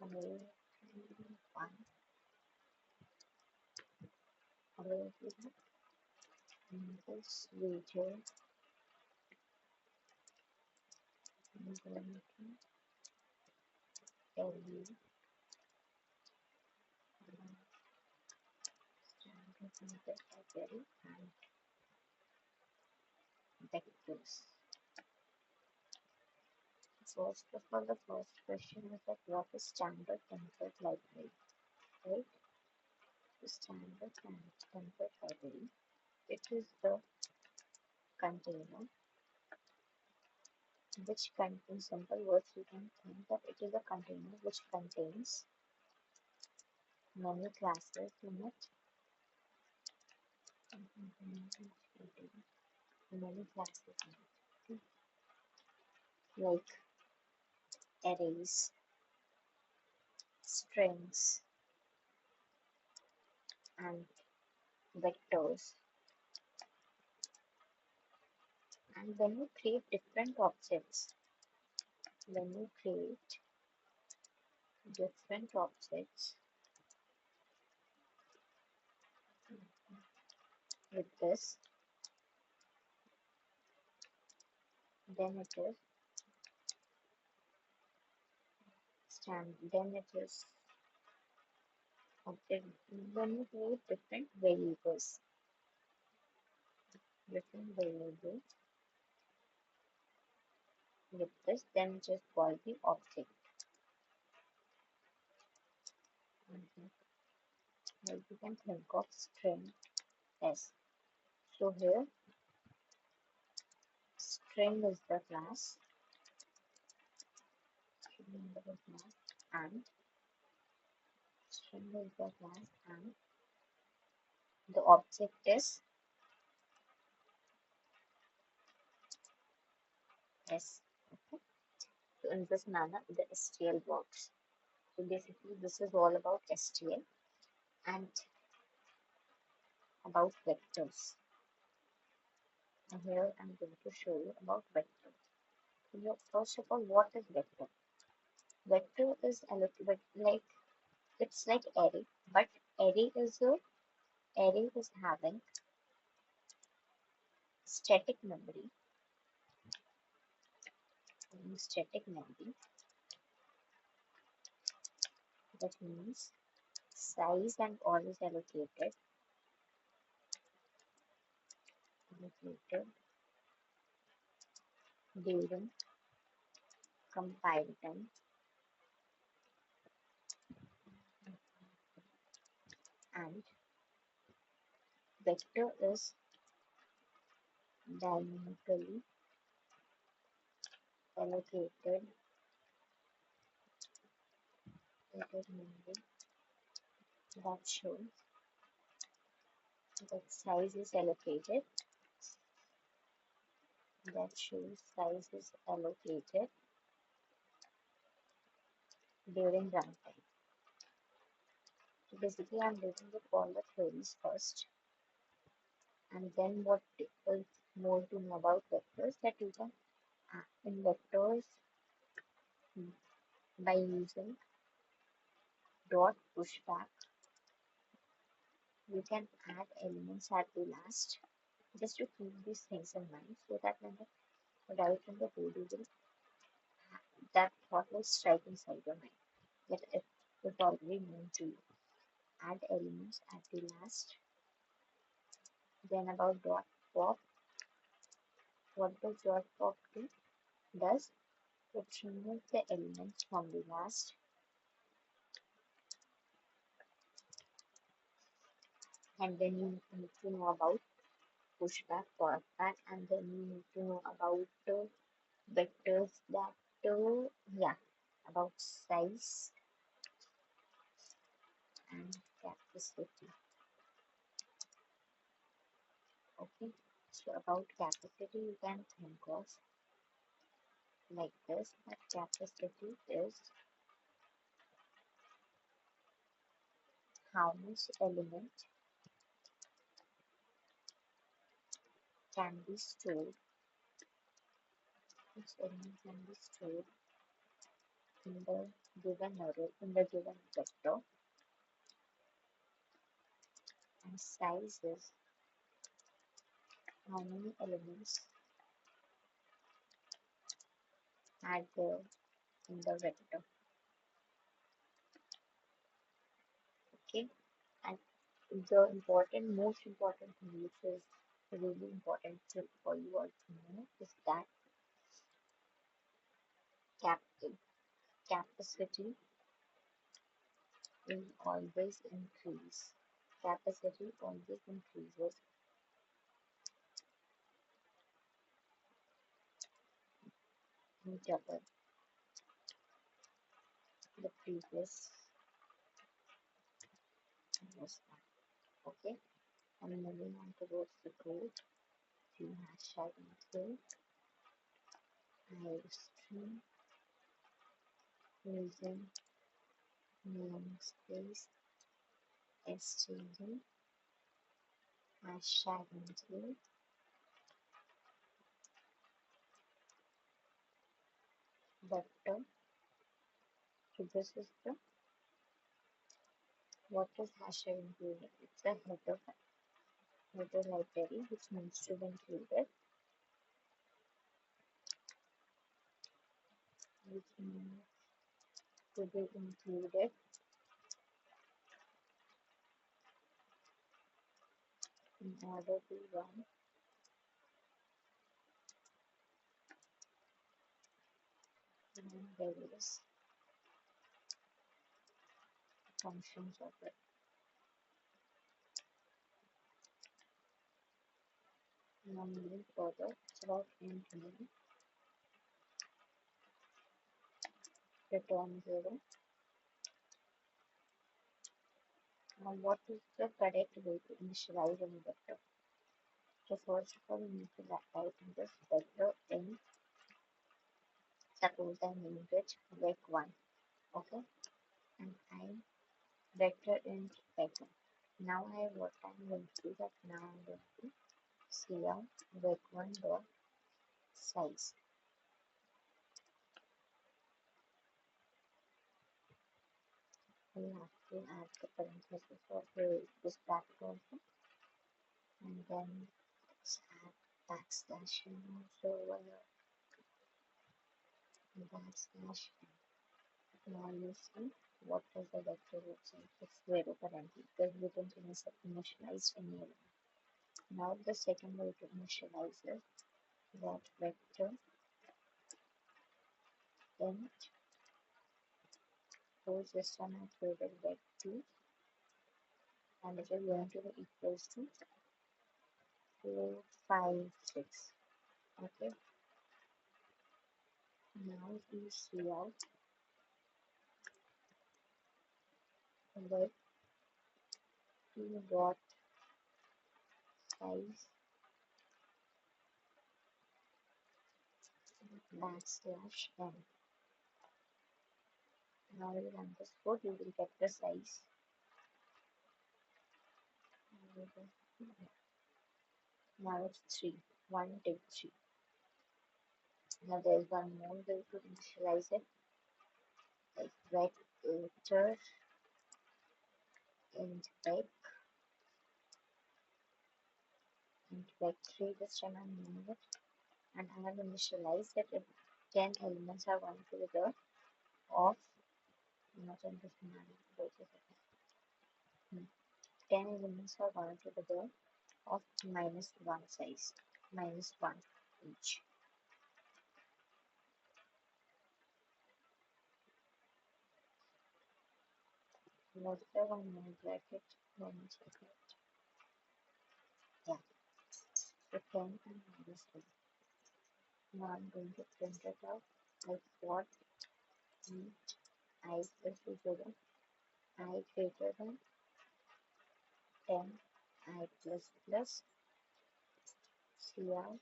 array 1, array 0, and this video I'm going to tell you standard method library and vectors. First of all, the first question is that what is standard template library, right? The standard template library, it is the container which contains, simple words you can think that it is a container which contains many classes in it, many classes in it, like arrays, strings, and vectors. And when you create different objects, when you create different objects with this, then it is then it is object. When you create different variables with this, then it is called the object. Like you can think of string as. So here string is the class, and string is the class, and the object is s. Okay. So in this manner, the STL works. So basically, this is all about STL and about vectors. And here I'm going to show you about vectors. So first of all, what is vector? Vector is like it's like array, but array is having static memory. That means size and all is allocated during compile time, and vector is dynamically allocated memory that shows that size is allocated during runtime. So basically I'm reading the all the theories first, and then what is more to know about vectors, that you can in vectors by using dot pushback you can add elements at the last, just to keep these things in mind, so that when you write in the code you will that thought will strike inside your mind that it was already known to you. Add elements at the last. Then about dot pop, what does dot pop do? Does it removes the elements from the last, and then you need to know about pushback, forback, and then you need to know about vectors that yeah, about size and capacity. Okay, so about capacity you can think of like this, that capacity is how much element can be stored, each element can be stored in the given array, in the given vector, and size is how many elements are there in the vector. Okay, and the most important thing which is really important for you all to know is that capital capacity will always increase. Capacity always increases in double the previous was one. Okay, and moving on towards the code, we hashtag include string using namespace std hashtag include vector. So this is the what is hashtag included. It's a header library which needs to be included, which needs to be included in order to run various functions of it. Now moving further, it's about int name, return 0. Now what is the correct way to initialize a vector? So first of all, we need to write in this vector in, suppose I named it vec1, okay, and I vector int vec1. Now what I'm going to do that now I'm going to see out vec1 dot size. We have to add the parenthesis of this bracket also, and then let's add backslash and also backslash. Now you see what does the vector looks like. It's zero currently because we didn't initialize any element. Now the second way to initialize is that vector int, suppose this one I created vec2 and it is going to be equals to 4, 5, 6. Okay. Now we see out vec2 dot size backslash n. Now we run this code, you will get the size. Now it's 3. 1 take 3. Now there's one more way to initialize it, like vector int vec3 this time I'm naming it, and I have initialized it if 10 elements are going to the of not in this manner, 10 elements are going to the of -1 size, -1 each. Multiply one more bracket, one second. Yeah, so 10 and -1. Now I'm going to print it out like what each I equals to 0, I greater than 10, I plus plus CR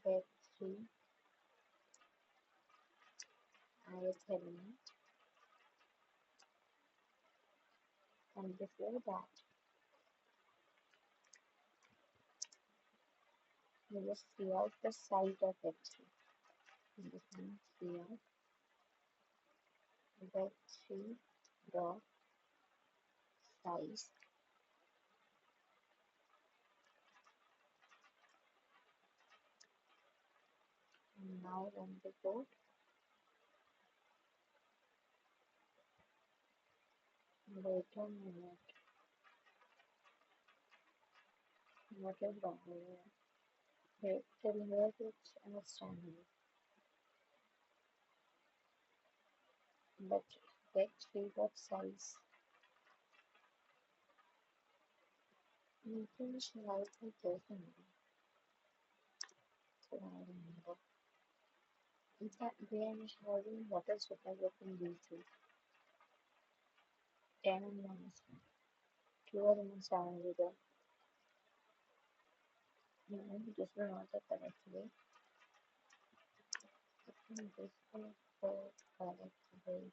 get 3 ith element, and before that you just see out the size of it. define here vec3 dot size. Now run the code. Wait a minute. What is wrong here? Wait till here it's understandable. But vec3 dot size. You can write it carefully. So I remember. In fact, we are initializing what is required in B2. 10 and minus 1. 2 elements are in the no, this is not the correct way. This is the correct way.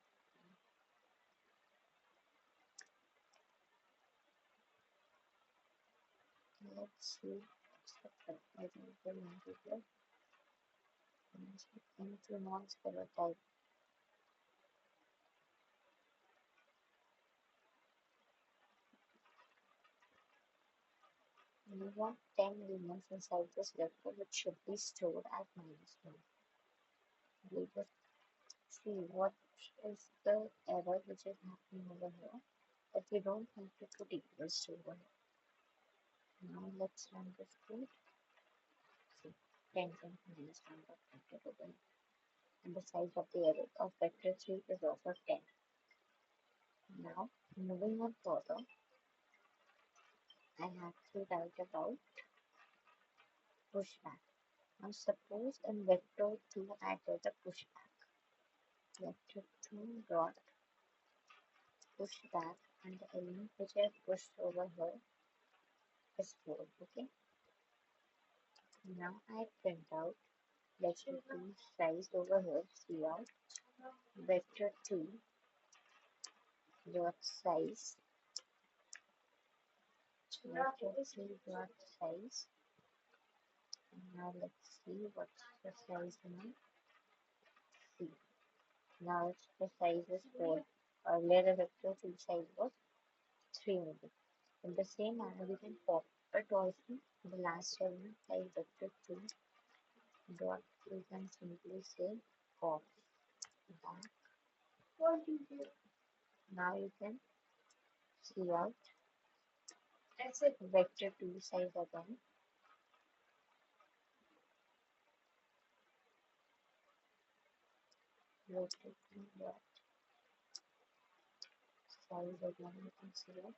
Let's see what's the correct way to implement it here. Into non-scalar type. We want 10 elements inside this vector which should be stored at minus 1. We just see what is the error which is happening over here. But we don't have to put equals to over here. Now let's run this code. See, 10 and minus 1 got printed over here. And the size of the array of vector 3 is also 10. Now, moving on further, I have to write about pushback. Now, suppose in vector 2 I get a pushback. Vector 2 dot pushback, and the element which I pushed over here is 4. Okay. Now I print out vector 2 size over here, see out vector 2 dot size, vector 2 dot size. Now let's see what's the size now. See. Now it's the size is 4. Earlier the vector 2 size was 3 maybe. In the same manner we can pop it also. The last element like vector 2 dot we can simply say pop back. Now you can see out vector 2 size again. Vector 2 dot size again you can see out.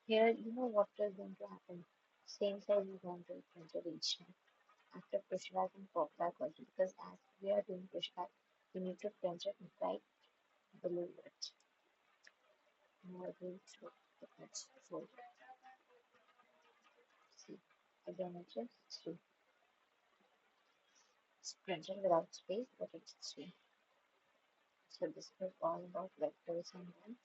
Here you know what is going to happen. Same size is going to be printed each time. After pushback and popback also, because as we are doing pushback, we need to print it right below it. Now again through the next 4. See, again it is 3. It's printed without space, but it's 3. So this is all about vectors and then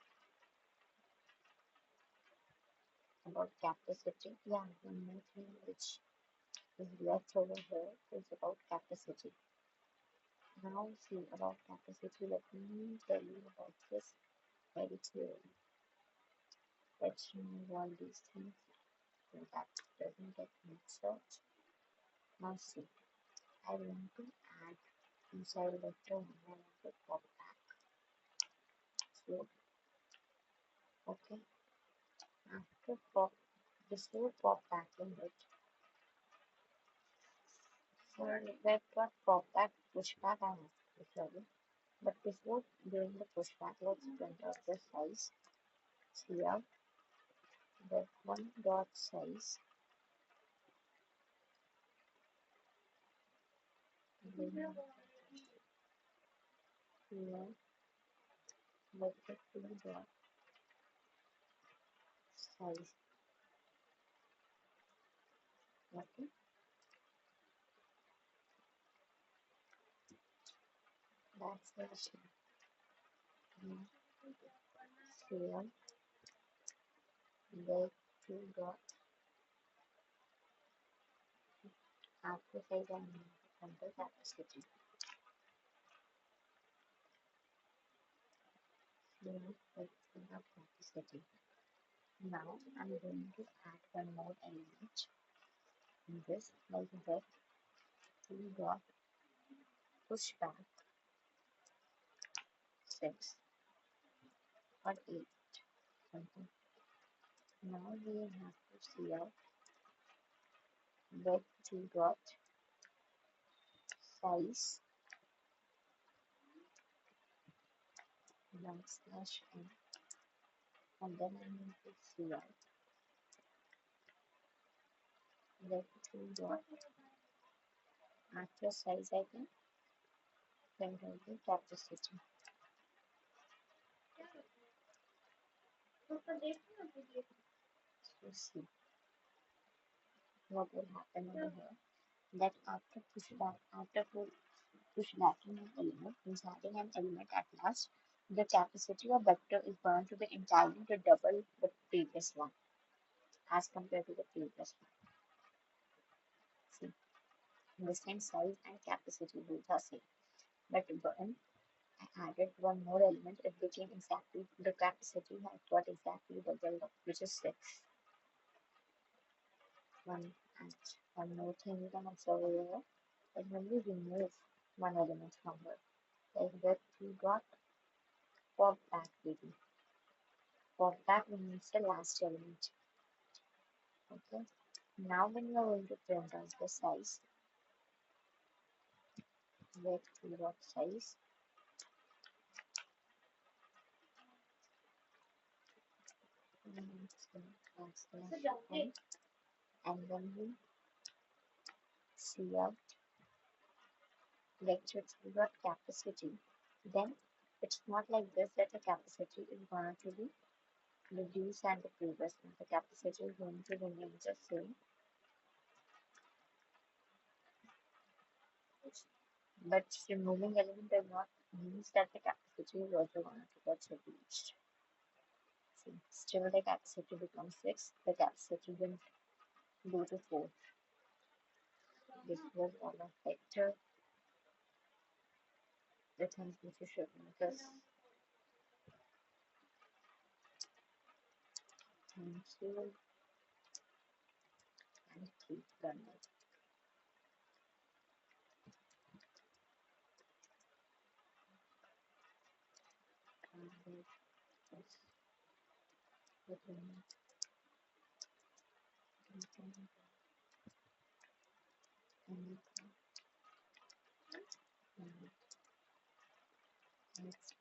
about capacity. Yeah, one more thing which is left over here is about capacity. Now see about capacity, let me tell you about this very clearly. Let's remove all these things so that doesn't get mixed up. Now see, I want to add inside vector 1, I want to pop back. So, okay, after pop, before pop back in it, for vector pop back, push back, I have to sorry. But before doing the pushback, let's print out the size. Here, the 1 dot size. Then here, vector 2 dot size. Okay, that's the issue. Now, here, where two dot after size and control capacity. Capacity. Now I'm going to add one more element in this, like that two dot push back 6 or 8 something. Now we have to see out that two dot size backslash n, and then I need to see out that two dot after size icon control the capacity. So see what will happen over here, that after push backing an element, means adding an element at last, the capacity of vector is going to be entirely to double the previous one as compared to the previous one. See, in the same size and capacity both are same. But when I added one more element, it became exactly the capacity has got exactly double, which is 6. One and one more thing you can observe over here, that when we remove one element from here, like that we got pop back baby. Pop back means the last element. Okay. Now when you are going to print out the size, let we got size and then we see out lectures we got capacity, then it's not like this that the capacity is going to be reduced and the previous one. The capacity is going to remain the same, but removing element does not means that the capacity is also going to get reduced. See, still the capacity becomes 6, the capacity will go to 4. This was all of vector. The things which you should notice. Thank you and keep learning. Next